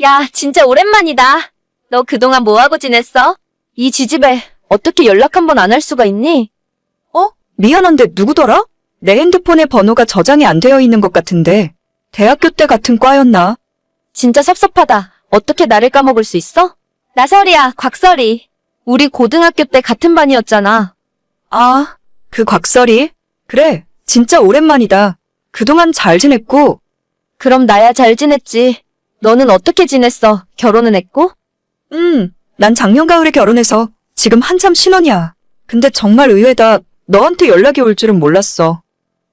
야, 진짜 오랜만이다. 너 그동안 뭐하고 지냈어? 이 지집에 어떻게 연락 한 번 안 할 수가 있니? 미안한데 누구더라? 내 핸드폰에 번호가 저장이 안 되어 있는 것 같은데. 대학교 때 같은 과였나? 진짜 섭섭하다. 어떻게 나를 까먹을 수 있어? 나설이야, 곽설이. 우리 고등학교 때 같은 반이었잖아. 아, 그 곽설이? 그래, 진짜 오랜만이다. 그동안 잘 지냈고? 그럼 나야 잘 지냈지. 너는 어떻게 지냈어? 결혼은 했고? 난 작년 가을에 결혼해서 지금 한참 신혼이야. 근데 정말 의외다. 너한테 연락이 올 줄은 몰랐어.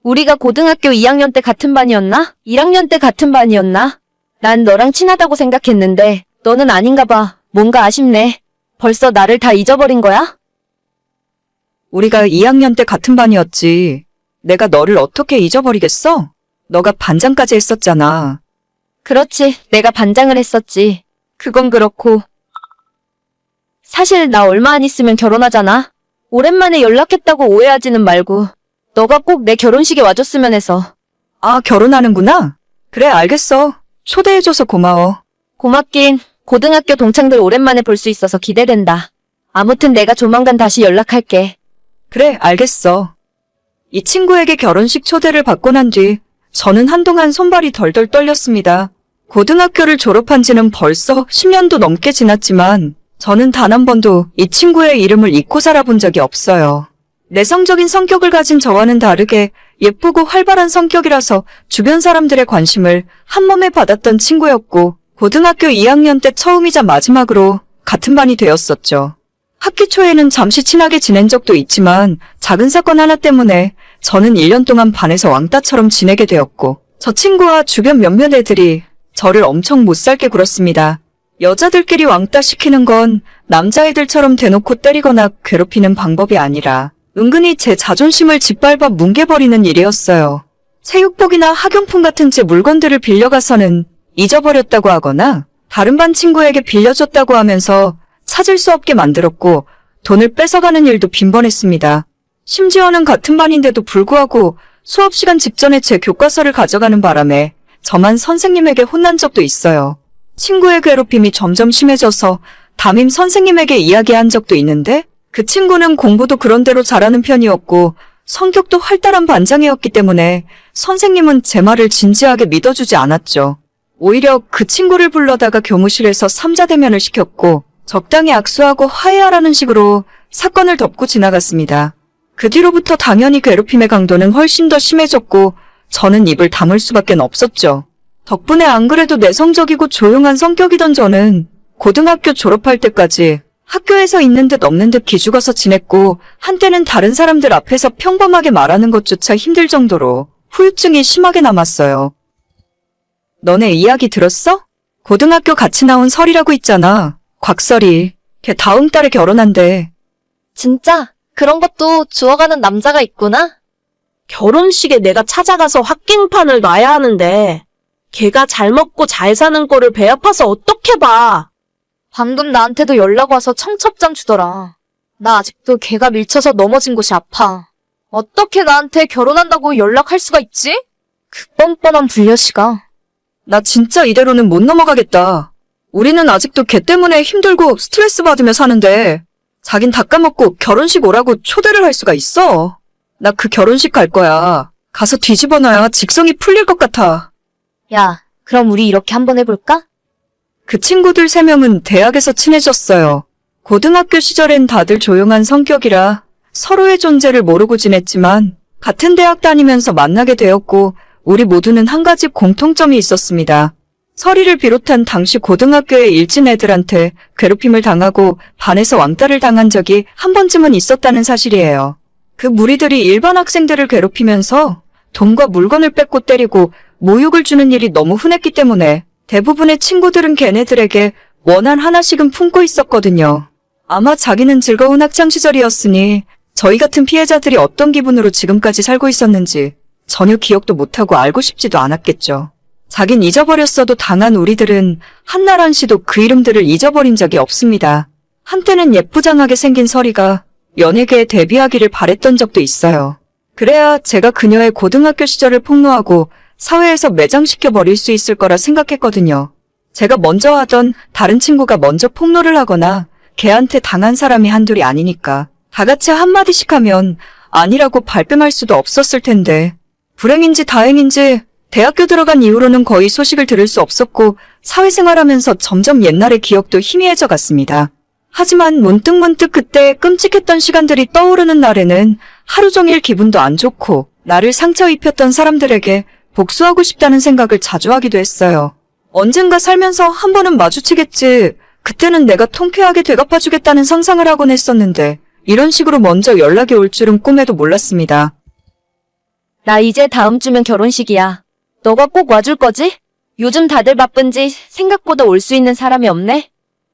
우리가 고등학교 2학년 때 같은 반이었나? 1학년 때 같은 반이었나? 난 너랑 친하다고 생각했는데 너는 아닌가 봐. 뭔가 아쉽네. 벌써 나를 다 잊어버린 거야? 우리가 2학년 때 같은 반이었지. 내가 너를 어떻게 잊어버리겠어? 너가 반장까지 했었잖아. 그렇지. 내가 반장을 했었지. 그건 그렇고. 사실 나 얼마 안 있으면 결혼하잖아. 오랜만에 연락했다고 오해하지는 말고 너가 꼭 내 결혼식에 와줬으면 해서. 아, 결혼하는구나? 그래, 알겠어. 초대해줘서 고마워. 고맙긴. 고등학교 동창들 오랜만에 볼 수 있어서 기대된다. 아무튼 내가 조만간 다시 연락할게. 그래, 알겠어. 이 친구에게 결혼식 초대를 받고 난 뒤 저는 한동안 손발이 덜덜 떨렸습니다. 고등학교를 졸업한 지는 벌써 10년도 넘게 지났지만 저는 단 한 번도 이 친구의 이름을 잊고 살아본 적이 없어요. 내성적인 성격을 가진 저와는 다르게 예쁘고 활발한 성격이라서 주변 사람들의 관심을 한몸에 받았던 친구였고 고등학교 2학년 때 처음이자 마지막으로 같은 반이 되었었죠. 학기 초에는 잠시 친하게 지낸 적도 있지만 작은 사건 하나 때문에 저는 1년 동안 반에서 왕따처럼 지내게 되었고 저 친구와 주변 몇몇 애들이 저를 엄청 못살게 굴었습니다. 여자들끼리 왕따 시키는 건 남자애들처럼 대놓고 때리거나 괴롭히는 방법이 아니라 은근히 제 자존심을 짓밟아 뭉개버리는 일이었어요. 체육복이나 학용품 같은 제 물건들을 빌려가서는 잊어버렸다고 하거나 다른 반 친구에게 빌려줬다고 하면서 찾을 수 없게 만들었고 돈을 뺏어가는 일도 빈번했습니다. 심지어는 같은 반인데도 불구하고 수업 시간 직전에 제 교과서를 가져가는 바람에 저만 선생님에게 혼난 적도 있어요. 친구의 괴롭힘이 점점 심해져서 담임 선생님에게 이야기한 적도 있는데 그 친구는 공부도 그런대로 잘하는 편이었고 성격도 활달한 반장이었기 때문에 선생님은 제 말을 진지하게 믿어주지 않았죠. 오히려 그 친구를 불러다가 교무실에서 삼자대면을 시켰고 적당히 악수하고 화해하라는 식으로 사건을 덮고 지나갔습니다. 그 뒤로부터 당연히 괴롭힘의 강도는 훨씬 더 심해졌고 저는 입을 다물 수밖에 없었죠. 덕분에 안 그래도 내성적이고 조용한 성격이던 저는 고등학교 졸업할 때까지 학교에서 있는 듯 없는 듯 기죽어서 지냈고 한때는 다른 사람들 앞에서 평범하게 말하는 것조차 힘들 정도로 후유증이 심하게 남았어요. 너네 이야기 들었어? 고등학교 같이 나온 설이라고 있잖아. 곽설이. 걔 다음 달에 결혼한대. 진짜? 그런 것도 주워가는 남자가 있구나? 결혼식에 내가 찾아가서 확갱판을 놔야 하는데 걔가 잘 먹고 잘 사는 거를 배 아파서 어떻게 봐. 방금 나한테도 연락 와서 청첩장 주더라. 나 아직도 걔가 밀쳐서 넘어진 곳이 아파. 어떻게 나한테 결혼한다고 연락할 수가 있지? 그 뻔뻔한 불려시가. 나 진짜 이대로는 못 넘어가겠다. 우리는 아직도 걔 때문에 힘들고 스트레스 받으며 사는데 자긴 다 까먹고 결혼식 오라고 초대를 할 수가 있어. 나 그 결혼식 갈 거야. 가서 뒤집어 놔야 직성이 풀릴 것 같아. 야, 그럼 우리 이렇게 한번 해볼까? 그 친구들 3명은 대학에서 친해졌어요. 고등학교 시절엔 다들 조용한 성격이라 서로의 존재를 모르고 지냈지만 같은 대학 다니면서 만나게 되었고 우리 모두는 한 가지 공통점이 있었습니다. 설이를 비롯한 당시 고등학교의 일진 애들한테 괴롭힘을 당하고 반에서 왕따를 당한 적이 한 번쯤은 있었다는 사실이에요. 그 무리들이 일반 학생들을 괴롭히면서 돈과 물건을 뺏고 때리고 모욕을 주는 일이 너무 흔했기 때문에 대부분의 친구들은 걔네들에게 원한 하나씩은 품고 있었거든요. 아마 자기는 즐거운 학창시절이었으니 저희 같은 피해자들이 어떤 기분으로 지금까지 살고 있었는지 전혀 기억도 못하고 알고 싶지도 않았겠죠. 자긴 잊어버렸어도 당한 우리들은 한날 한시도 그 이름들을 잊어버린 적이 없습니다. 한때는 예쁘장하게 생긴 설이가 연예계에 데뷔하기를 바랬던 적도 있어요. 그래야 제가 그녀의 고등학교 시절을 폭로하고 사회에서 매장시켜 버릴 수 있을 거라 생각했거든요. 제가 먼저 하던 다른 친구가 먼저 폭로를 하거나 걔한테 당한 사람이 한둘이 아니니까 다 같이 한마디씩 하면 아니라고 발뺌할 수도 없었을 텐데 불행인지 다행인지 대학교 들어간 이후로는 거의 소식을 들을 수 없었고 사회생활하면서 점점 옛날의 기억도 희미해져 갔습니다. 하지만 문득문득 그때 끔찍했던 시간들이 떠오르는 날에는 하루 종일 기분도 안 좋고 나를 상처 입혔던 사람들에게 복수하고 싶다는 생각을 자주 하기도 했어요. 언젠가 살면서 한 번은 마주치겠지. 그때는 내가 통쾌하게 되갚아주겠다는 상상을 하곤 했었는데 이런 식으로 먼저 연락이 올 줄은 꿈에도 몰랐습니다. 나 이제 다음 주면 결혼식이야. 너가 꼭 와줄 거지? 요즘 다들 바쁜지 생각보다 올 수 있는 사람이 없네?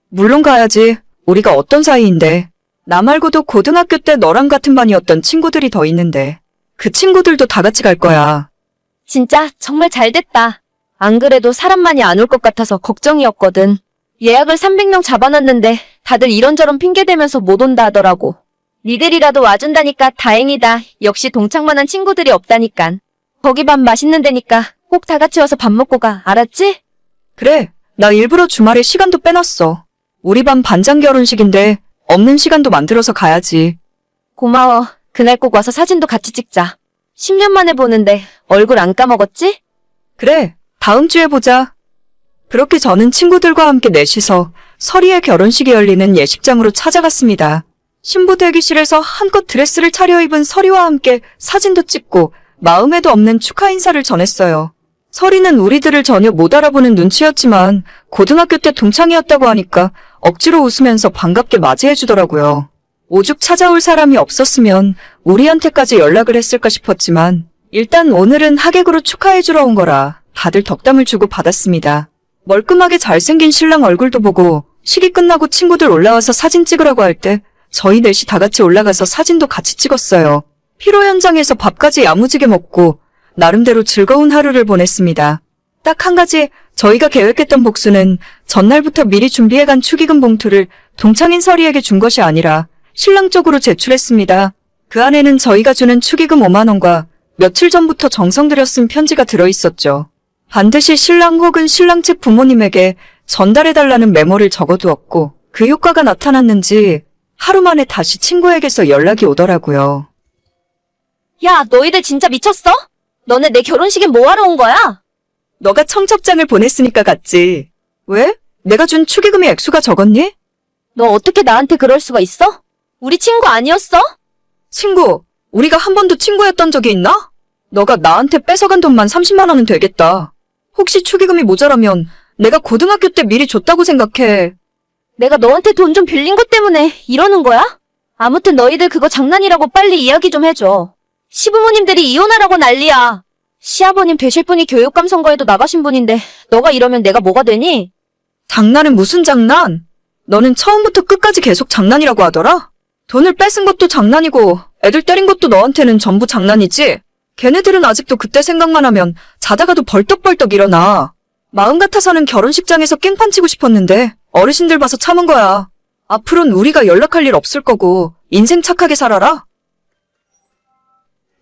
물론 가야지. 우리가 어떤 사이인데. 나 말고도 고등학교 때 너랑 같은 반이었던 친구들이 더 있는데 그 친구들도 다 같이 갈 거야. 진짜 정말 잘 됐다. 안 그래도 사람 많이 안 올 것 같아서 걱정이었거든. 예약을 300명 잡아놨는데 다들 이런저런 핑계대면서 못 온다 하더라고. 니들이라도 와준다니까 다행이다. 역시 동창만한 친구들이 없다니깐. 거기 밥 맛있는 데니까 꼭 다 같이 와서 밥 먹고 가. 알았지? 그래. 나 일부러 주말에 시간도 빼놨어. 우리 반 반장 결혼식인데 없는 시간도 만들어서 가야지. 고마워. 그날 꼭 와서 사진도 같이 찍자. 10년 만에 보는데 얼굴 안 까먹었지? 그래. 다음 주에 보자. 그렇게 저는 친구들과 함께 넷이서 서리의 결혼식이 열리는 예식장으로 찾아갔습니다. 신부 대기실에서 한껏 드레스를 차려입은 서리와 함께 사진도 찍고 마음에도 없는 축하 인사를 전했어요. 서리는 우리들을 전혀 못 알아보는 눈치였지만 고등학교 때 동창이었다고 하니까 억지로 웃으면서 반갑게 맞이해주더라고요. 오죽 찾아올 사람이 없었으면 우리한테까지 연락을 했을까 싶었지만 일단 오늘은 하객으로 축하해주러 온 거라 다들 덕담을 주고 받았습니다. 멀끔하게 잘생긴 신랑 얼굴도 보고 식이 끝나고 친구들 올라와서 사진 찍으라고 할 때 저희 넷이 다 같이 올라가서 사진도 같이 찍었어요. 피로 현장에서 밥까지 야무지게 먹고 나름대로 즐거운 하루를 보냈습니다. 딱 한 가지 저희가 계획했던 복수는 전날부터 미리 준비해간 축의금 봉투를 동창인 서리에게 준 것이 아니라 신랑 쪽으로 제출했습니다. 그 안에는 저희가 주는 축의금 5만 원과 며칠 전부터 정성 들여 쓴 편지가 들어있었죠. 반드시 신랑 혹은 신랑 측 부모님에게 전달해달라는 메모를 적어두었고 그 효과가 나타났는지 하루 만에 다시 친구에게서 연락이 오더라고요. 야, 너희들 진짜 미쳤어? 너네 내 결혼식에 뭐하러 온 거야? 너가 청첩장을 보냈으니까 갔지. 왜? 내가 준 축의금의 액수가 적었니? 너 어떻게 나한테 그럴 수가 있어? 우리 친구 아니었어? 친구, 우리가 한 번도 친구였던 적이 있나? 너가 나한테 뺏어간 돈만 30만 원은 되겠다. 혹시 축의금이 모자라면 내가 고등학교 때 미리 줬다고 생각해. 내가 너한테 돈 좀 빌린 것 때문에 이러는 거야? 아무튼 너희들 그거 장난이라고 빨리 이야기 좀 해줘. 시부모님들이 이혼하라고 난리야. 시아버님 되실 분이 교육감 선거에도 나가신 분인데 너가 이러면 내가 뭐가 되니? 장난은 무슨 장난? 너는 처음부터 끝까지 계속 장난이라고 하더라? 돈을 뺏은 것도 장난이고 애들 때린 것도 너한테는 전부 장난이지? 걔네들은 아직도 그때 생각만 하면 자다가도 벌떡벌떡 일어나. 마음 같아서는 결혼식장에서 깽판 치고 싶었는데 어르신들 봐서 참은 거야. 앞으로는 우리가 연락할 일 없을 거고 인생 착하게 살아라.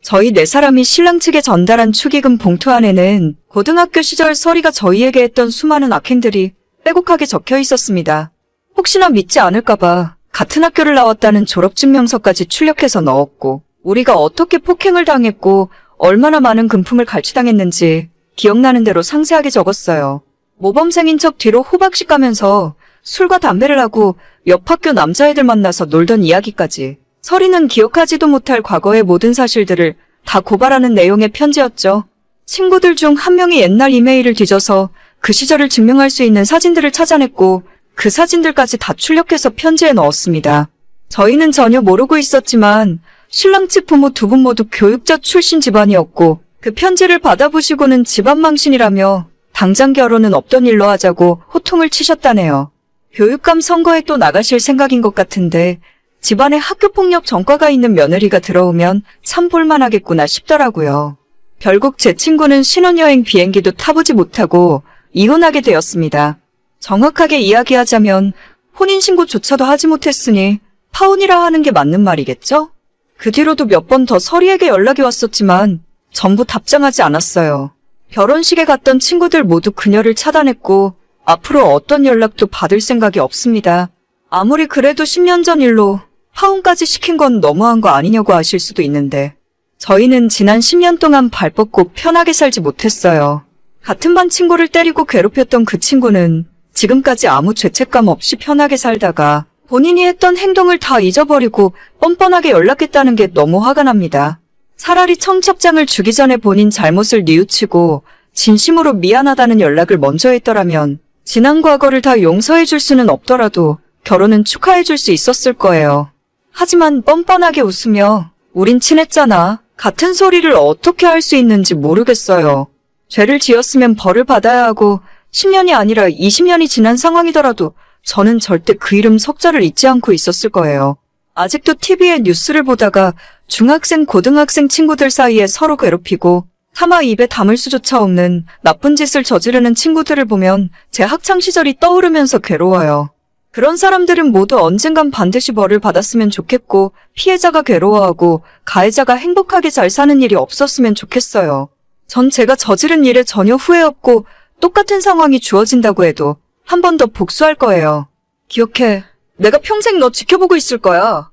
저희 네 사람이 신랑 측에 전달한 축의금 봉투 안에는 고등학교 시절 서리가 저희에게 했던 수많은 악행들이 빼곡하게 적혀 있었습니다. 혹시나 믿지 않을까봐 같은 학교를 나왔다는 졸업증명서까지 출력해서 넣었고 우리가 어떻게 폭행을 당했고 얼마나 많은 금품을 갈취당했는지 기억나는 대로 상세하게 적었어요. 모범생인 척 뒤로 호박씩 가면서 술과 담배를 하고 옆 학교 남자애들 만나서 놀던 이야기까지. 서리는 기억하지도 못할 과거의 모든 사실들을 다 고발하는 내용의 편지였죠. 친구들 중 한 명이 옛날 이메일을 뒤져서 그 시절을 증명할 수 있는 사진들을 찾아냈고 그 사진들까지 다 출력해서 편지에 넣었습니다. 저희는 전혀 모르고 있었지만 신랑 측 부모 두 분 모두 교육자 출신 집안이었고 그 편지를 받아보시고는 집안 망신이라며 당장 결혼은 없던 일로 하자고 호통을 치셨다네요. 교육감 선거에 또 나가실 생각인 것 같은데 집안에 학교폭력 전과가 있는 며느리가 들어오면 참 볼만하겠구나 싶더라고요. 결국 제 친구는 신혼여행 비행기도 타보지 못하고 이혼하게 되었습니다. 정확하게 이야기하자면 혼인신고조차도 하지 못했으니 파혼이라 하는 게 맞는 말이겠죠? 그 뒤로도 몇 번 더 서리에게 연락이 왔었지만 전부 답장하지 않았어요. 결혼식에 갔던 친구들 모두 그녀를 차단했고 앞으로 어떤 연락도 받을 생각이 없습니다. 아무리 그래도 10년 전 일로 파혼까지 시킨 건 너무한 거 아니냐고 하실 수도 있는데 저희는 지난 10년 동안 발 뻗고 편하게 살지 못했어요. 같은 반 친구를 때리고 괴롭혔던 그 친구는 지금까지 아무 죄책감 없이 편하게 살다가 본인이 했던 행동을 다 잊어버리고 뻔뻔하게 연락했다는 게 너무 화가 납니다. 차라리 청첩장을 주기 전에 본인 잘못을 뉘우치고 진심으로 미안하다는 연락을 먼저 했더라면 지난 과거를 다 용서해 줄 수는 없더라도 결혼은 축하해 줄 수 있었을 거예요. 하지만 뻔뻔하게 웃으며 우린 친했잖아. 같은 소리를 어떻게 할 수 있는지 모르겠어요. 죄를 지었으면 벌을 받아야 하고 10년이 아니라 20년이 지난 상황이더라도 저는 절대 그 이름 석자를 잊지 않고 있었을 거예요. 아직도 TV에 뉴스를 보다가 중학생, 고등학생 친구들 사이에 서로 괴롭히고 차마 입에 담을 수조차 없는 나쁜 짓을 저지르는 친구들을 보면 제 학창시절이 떠오르면서 괴로워요. 그런 사람들은 모두 언젠간 반드시 벌을 받았으면 좋겠고 피해자가 괴로워하고 가해자가 행복하게 잘 사는 일이 없었으면 좋겠어요. 전 제가 저지른 일에 전혀 후회 없고 똑같은 상황이 주어진다고 해도 한 번 더 복수할 거예요. 기억해. 내가 평생 너 지켜보고 있을 거야.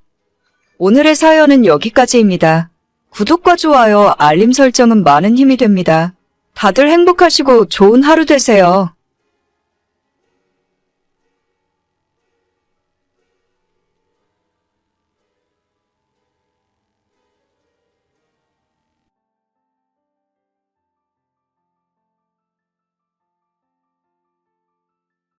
오늘의 사연은 여기까지입니다. 구독과 좋아요, 알림 설정은 많은 힘이 됩니다. 다들 행복하시고 좋은 하루 되세요.